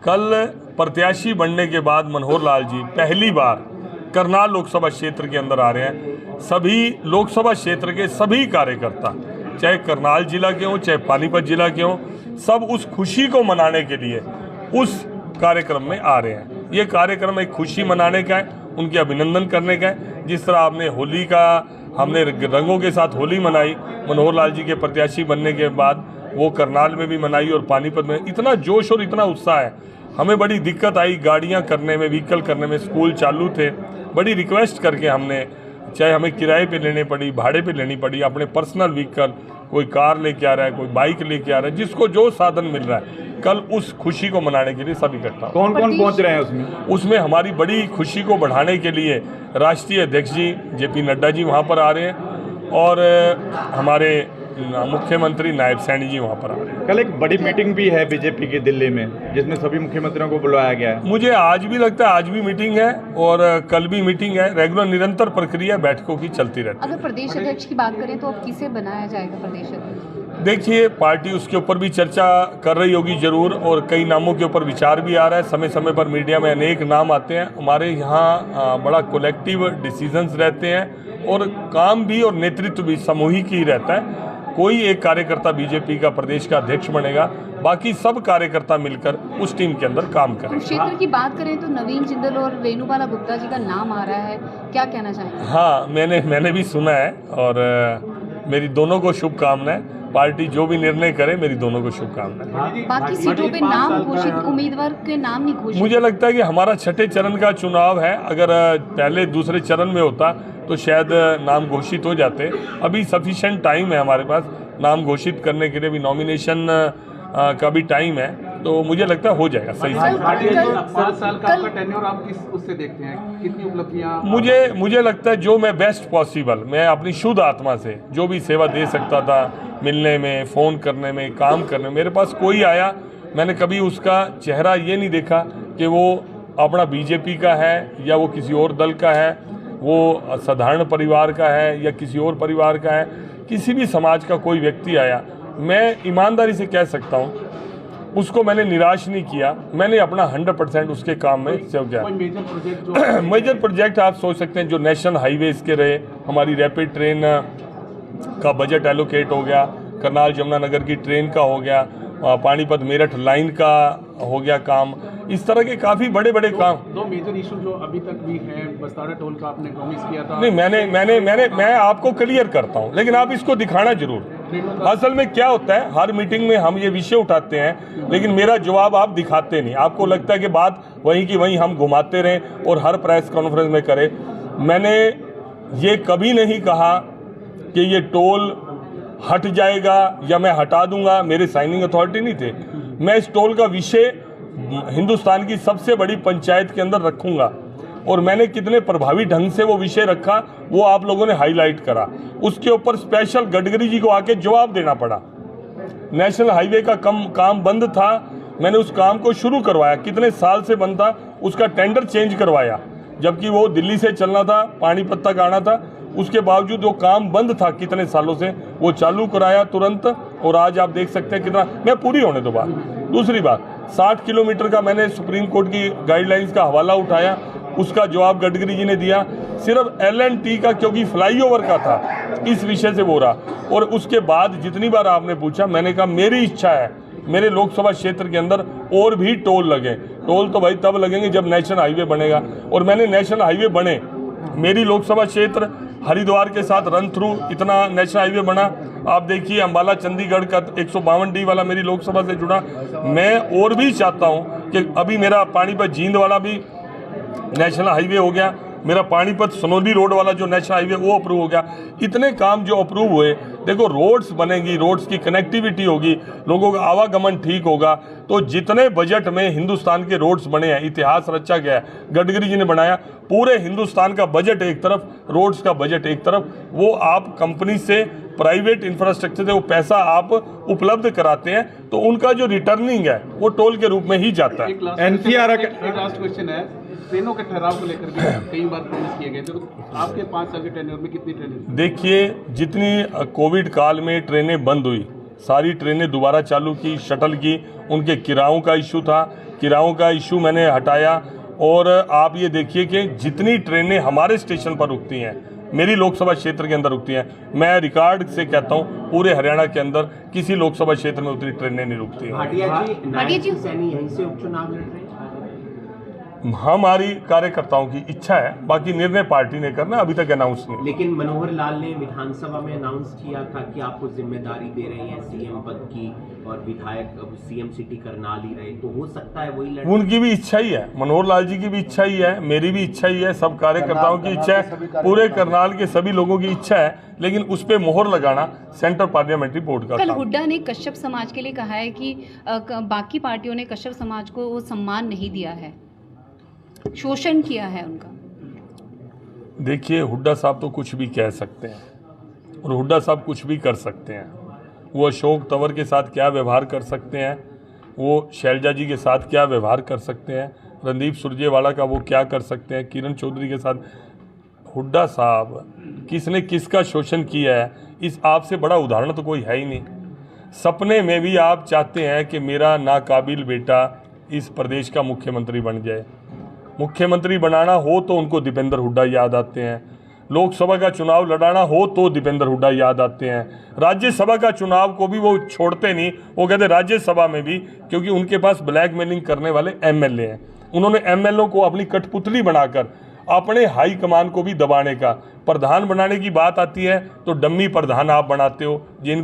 कल प्रत्याशी बनने के बाद मनोहर लाल जी पहली बार करनाल लोकसभा क्षेत्र के अंदर आ रहे हैं। सभी लोकसभा क्षेत्र के सभी कार्यकर्ता, चाहे करनाल जिला के हों चाहे पानीपत जिला के हों, सब उस खुशी को मनाने के लिए उस कार्यक्रम में आ रहे हैं। ये कार्यक्रम एक खुशी मनाने का है, उनके अभिनंदन करने का है। जिस तरह आपने होली का, हमने रंगों के साथ होली मनाई मनोहर लाल जी के प्रत्याशी बनने के बाद, वो करनाल में भी मनाई और पानीपत में। इतना जोश और इतना उत्साह है। हमें बड़ी दिक्कत आई गाड़ियां करने में, व्हीकल करने में। स्कूल चालू थे, बड़ी रिक्वेस्ट करके हमने, चाहे हमें किराए पे लेने पड़ी, भाड़े पे लेनी पड़ी, अपने पर्सनल व्हीकल, कोई कार लेके आ रहा है, कोई बाइक लेके आ रहा है, जिसको जो साधन मिल रहा है, कल उस खुशी को मनाने के लिए सब इकट्ठा। कौन कौन पहुंच रहे हैं उसमें? उसमें हमारी बड़ी खुशी को बढ़ाने के लिए राष्ट्रीय अध्यक्ष जी JP नड्डा जी वहाँ पर आ रहे हैं और हमारे मुख्यमंत्री नायब सैनी जी वहाँ पर आ रहे हैं। कल एक बड़ी मीटिंग भी है बीजेपी की दिल्ली में, जिसमें सभी मुख्यमंत्रियों को बुलाया गया है। मुझे आज भी लगता है आज भी मीटिंग है और कल भी मीटिंग है। रेगुलर निरंतर प्रक्रिया बैठकों की चलती रहती है। अगर प्रदेश अध्यक्ष की बात करें तो अब किसे बनाया जाएगा प्रदेश अध्यक्ष? देखिए, पार्टी उसके ऊपर भी चर्चा कर रही होगी जरूर, और कई नामों के ऊपर विचार भी आ रहा है। समय समय पर मीडिया में अनेक नाम आते हैं। हमारे यहाँ बड़ा कलेक्टिव डिसीजंस रहते हैं और काम भी और नेतृत्व भी सामूहिक ही रहता है। कोई एक कार्यकर्ता बीजेपी का प्रदेश का अध्यक्ष बनेगा, बाकी सब कार्यकर्ता मिलकर उस टीम के अंदर काम करें। क्षेत्र की बात करें तो नवीन जिंदल और वेणुबाला गुप्ता जी का नाम आ रहा है, क्या कहना चाहेंगे? हाँ, मैंने भी सुना है और मेरी दोनों को शुभकामनाएं। पार्टी जो भी निर्णय करे, मेरी दोनों को शुभकामनाएं। बाकी सीटों पे नाम घोषित, उम्मीदवार के नाम नहीं घोषित। मुझे लगता है कि हमारा छठे चरण का चुनाव है। अगर पहले दूसरे चरण में होता तो शायद नाम घोषित हो जाते। अभी सफिशिएंट टाइम है हमारे पास नाम घोषित करने के लिए, भी नॉमिनेशन का भी टाइम है, तो मुझे लगता है हो जाएगा सही से। 5 साल का आपका टेन्योर आप किस उससे देखते हैं, कितनी उपलब्धियां? मुझे लगता है जो मैं बेस्ट पॉसिबल, मैं अपनी शुद्ध आत्मा से जो भी सेवा दे सकता था, मिलने में, फ़ोन करने में, काम करने में, मेरे पास कोई आया, मैंने कभी उसका चेहरा ये नहीं देखा कि वो अपना बीजेपी का है या वो किसी और दल का है, वो साधारण परिवार का है या किसी और परिवार का है। किसी भी समाज का कोई व्यक्ति आया, मैं ईमानदारी से कह सकता हूँ, उसको मैंने निराश नहीं किया। मैंने अपना 100% उसके काम में सेव किया। मेजर प्रोजेक्ट आप सोच सकते हैं जो नेशनल हाईवेज के रहे, हमारी रैपिड ट्रेन का बजट एलोकेट हो गया, करनाल जमुनानगर की ट्रेन का हो गया, पानीपत मेरठ लाइन का हो गया काम। इस तरह के काफ़ी बड़े बड़े काम। दो मेजर इशू जो अभी तक भी हैं, बस्तारा टोल का आपने प्रॉमिस किया था। नहीं, मैं आपको क्लियर करता हूँ, लेकिन आप इसको दिखाना जरूर। असल में क्या होता है, हर मीटिंग में हम ये विषय उठाते हैं, लेकिन मेरा जवाब आप दिखाते नहीं। आपको लगता है कि बात वहीं की वहीं हम घुमाते रहें और हर प्रेस कॉन्फ्रेंस में करें। मैंने ये कभी नहीं कहा कि ये टोल हट जाएगा या मैं हटा दूंगा, मेरे साइनिंग अथॉरिटी नहीं थे। मैं इस टोल का विषय हिंदुस्तान की सबसे बड़ी पंचायत के अंदर रखूंगा और मैंने कितने प्रभावी ढंग से वो विषय रखा, वो आप लोगों ने हाईलाइट करा। उसके ऊपर स्पेशल गडकरी जी को आके जवाब देना पड़ा। नेशनल हाईवे का काम बंद था, मैंने उस काम को शुरू करवाया। कितने साल से बंद था, उसका टेंडर चेंज करवाया, जबकि वो दिल्ली से चलना था, पानीपत तक आना था। उसके बावजूद वो काम बंद था कितने सालों से, वो चालू कराया तुरंत, और आज आप देख सकते हैं कितना। मैं पूरी होने दो बात। दूसरी बात, 60 किलोमीटर का मैंने सुप्रीम कोर्ट की गाइडलाइंस का हवाला उठाया, उसका जवाब गडकरी जी ने दिया। सिर्फ L&T का, क्योंकि फ्लाईओवर का था, इस विषय से बोला। और उसके बाद जितनी बार आपने पूछा, मैंने कहा मेरी इच्छा है मेरे लोकसभा क्षेत्र के अंदर और भी टोल लगे। टोल तो भाई तब लगेंगे जब नेशनल हाईवे बनेगा, और मैंने नेशनल हाईवे बने। मेरी लोकसभा क्षेत्र हरिद्वार के साथ रन थ्रू इतना नेशनल हाईवे बना। आप देखिए अंबाला चंडीगढ़ का 152D वाला मेरी लोकसभा से जुड़ा। मैं और भी चाहता हूं कि अभी मेरा पानीपत जींद वाला भी नेशनल हाईवे हो गया, मेरा पानीपत सनोली रोड वाला जो नेशनल हाईवे वो अप्रूव हो गया। इतने काम जो अप्रूव हुए, देखो रोड्स बनेंगी, रोड्स की कनेक्टिविटी होगी, लोगों का आवागमन ठीक होगा। तो जितने बजट में हिंदुस्तान के रोड्स बने हैं, इतिहास रचा गया है, गडकरी जी ने बनाया। पूरे हिंदुस्तान का बजट एक तरफ, रोड्स का बजट एक तरफ, वो आप कंपनी से, प्राइवेट इंफ्रास्ट्रक्चर से वो पैसा आप उपलब्ध कराते हैं, तो उनका जो रिटर्निंग है वो टोल के रूप में ही जाता है। एक लास्ट क्वेश्चन है, ट्रेनों के ठहराव को लेकर भी कई बार प्रॉमिस किए गए थे, तो आपके 5 साल के टेन्योर में कितनी ट्रेनें? देखिए, जितनी कोविड काल में ट्रेनें बंद हुई, सारी ट्रेनें दोबारा चालू की, शटल की, उनके किरायों का इशू था, किरायों का इशू मैंने हटाया। और आप ये देखिए कि जितनी ट्रेनें हमारे स्टेशन पर रुकती हैं, मेरी लोकसभा क्षेत्र के अंदर रुकती हैं, मैं रिकॉर्ड से कहता हूँ पूरे हरियाणा के अंदर किसी लोकसभा क्षेत्र में उतनी ट्रेनें नहीं रुकती हैं। भाटिया जी, भाटिया जी। सैनी यहीं से उपचुनाव लड़ रहे हैं। हमारी कार्यकर्ताओं की इच्छा है, बाकी निर्णय पार्टी ने करना, अभी तक अनाउंस नहीं। लेकिन मनोहर लाल ने विधानसभा में अनाउंस किया था कि आपको जिम्मेदारी दे रहे हैं सीएम पद की, और विधायक अब सीएम सिटी करनाल ही रहे, तो हो सकता है वही लड़े। उनकी भी इच्छा ही है, मनोहर लाल जी की भी इच्छा ही है, मेरी भी इच्छा ही है, सब कार्यकर्ताओं की इच्छा है, पूरे करनाल के सभी लोगों की इच्छा है, लेकिन उस पर मोहर लगाना सेंट्रल पार्लियामेंट्री बोर्ड का कल काम। हुड्डा ने कश्यप समाज के लिए कहा है कि बाकी पार्टियों ने कश्यप समाज को वो सम्मान नहीं दिया है, शोषण किया है उनका। देखिए, हुड्डा साहब तो कुछ भी कह सकते हैं और हुड्डा साहब कुछ भी कर सकते हैं। वो अशोक तंवर के साथ क्या व्यवहार कर सकते हैं, वो शैलजा जी के साथ क्या व्यवहार कर सकते हैं, रणदीप सुरजेवाला का वो क्या कर सकते हैं, किरण चौधरी के साथ। हुड्डा साहब किसने किसका शोषण किया है, इस आपसे बड़ा उदाहरण तो कोई है ही नहीं। सपने में भी आप चाहते हैं कि मेरा नाकाबिल बेटा इस प्रदेश का मुख्यमंत्री बन जाए। मुख्यमंत्री बनाना हो तो उनको दीपेंद्र हुड्डा याद आते हैं, लोकसभा का चुनाव लड़ाना हो तो दीपेंद्र हुड्डा याद आते हैं, राज्यसभा का चुनाव को भी वो छोड़ते नहीं। वो कहते राज्यसभा में भी, क्योंकि उनके पास ब्लैकमेलिंग करने वाले एमएलए हैं, उन्होंने एमएलए को अपनी कठपुतली बनाकर अपने हाई कमान को भी दबाने का, प्रधान बनाने की बात आती है तो डम्मी प्रधान आप बनाते हो जिन